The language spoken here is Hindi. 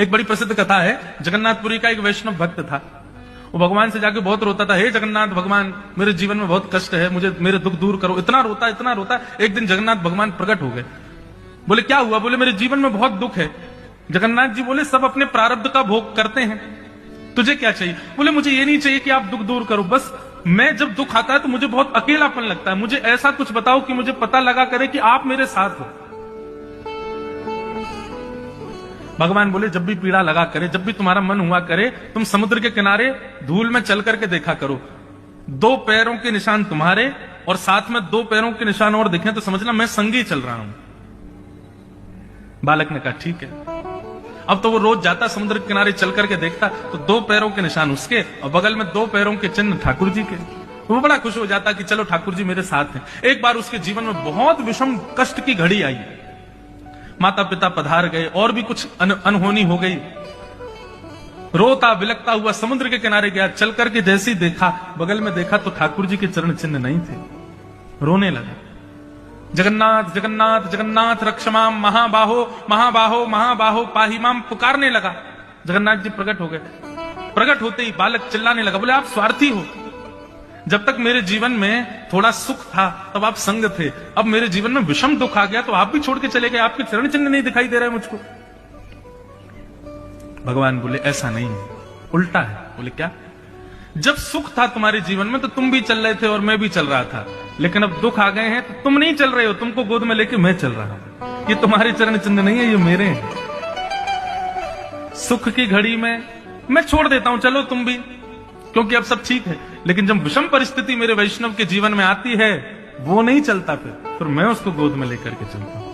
एक बड़ी प्रसिद्ध कथा है, जगन्नाथपुरी का एक वैष्णव भक्त था। वो भगवान से जाके बहुत रोता था, हे जगन्नाथ भगवान, मेरे जीवन में बहुत कष्ट है, मुझे मेरे दुख दूर करो। इतना रोता। एक दिन जगन्नाथ भगवान प्रकट हो गए। बोले क्या हुआ? बोले मेरे जीवन में बहुत दुख है। जगन्नाथ जी बोले सब अपने प्रारब्ध का भोग करते हैं, तुझे क्या चाहिए? बोले मुझे ये नहीं चाहिए कि आप दुख दूर करो, बस मैं जब दुख आता है तो मुझे बहुत अकेलापन लगता है, मुझे ऐसा कुछ बताओ कि मुझे पता लगा करे कि आप मेरे साथ हो। भगवान बोले जब भी पीड़ा लगा करे, जब भी तुम्हारा मन हुआ करे, तुम समुद्र के किनारे धूल में चल करके देखा करो, 2 पैरों के निशान तुम्हारे और साथ में 2 पैरों के निशान और दिखे तो समझना मैं संगी चल रहा हूं। बालक ने कहा ठीक है। अब तो वो रोज जाता समुद्र के किनारे चल करके देखता तो 2 पैरों के निशान उसके और बगल में 2 पैरों के चिन्ह ठाकुर जी के। वो बड़ा खुश हो जाता कि चलो ठाकुर जी मेरे साथ हैं। एक बार उसके जीवन में बहुत विषम कष्ट की घड़ी आई, माता पिता पधार गए और भी कुछ अनहोनी हो गई। रोता बिलकता हुआ समुद्र के किनारे गया, चल करके जैसे ही देखा, बगल में देखा तो ठाकुर जी के चरण चिन्ह नहीं थे। रोने लगा, जगन्नाथ जगन्नाथ जगन्नाथ रक्षमाम महाबाहो महाबाहो महाबाहो पाहिमाम पुकारने लगा। जगन्नाथ जी प्रकट हो गए। प्रकट होते ही बालक चिल्लाने लगा, बोले आप स्वार्थी हो, जब तक मेरे जीवन में थोड़ा सुख था तब आप संग थे, अब मेरे जीवन में विषम दुख आ गया तो आप भी छोड़ के चले गए, आपके चरण चिन्ह नहीं दिखाई दे रहे मुझको। भगवान बोले ऐसा नहीं है, उल्टा है। बोले क्या? जब सुख था तुम्हारे जीवन में तो तुम भी चल रहे थे और मैं भी चल रहा था, लेकिन अब दुख आ गए हैं तो तुम नहीं चल रहे हो, तुमको गोद में लेके मैं चल रहा हूं। ये तुम्हारे चरण चिन्ह नहीं है, ये मेरे हैं। सुख की घड़ी में मैं छोड़ देता हूं, चलो तुम भी, क्योंकि अब सब ठीक है, लेकिन जब विषम परिस्थिति मेरे वैष्णव के जीवन में आती है वो नहीं चलता, फिर मैं उसको गोद में लेकर के चलता हूं।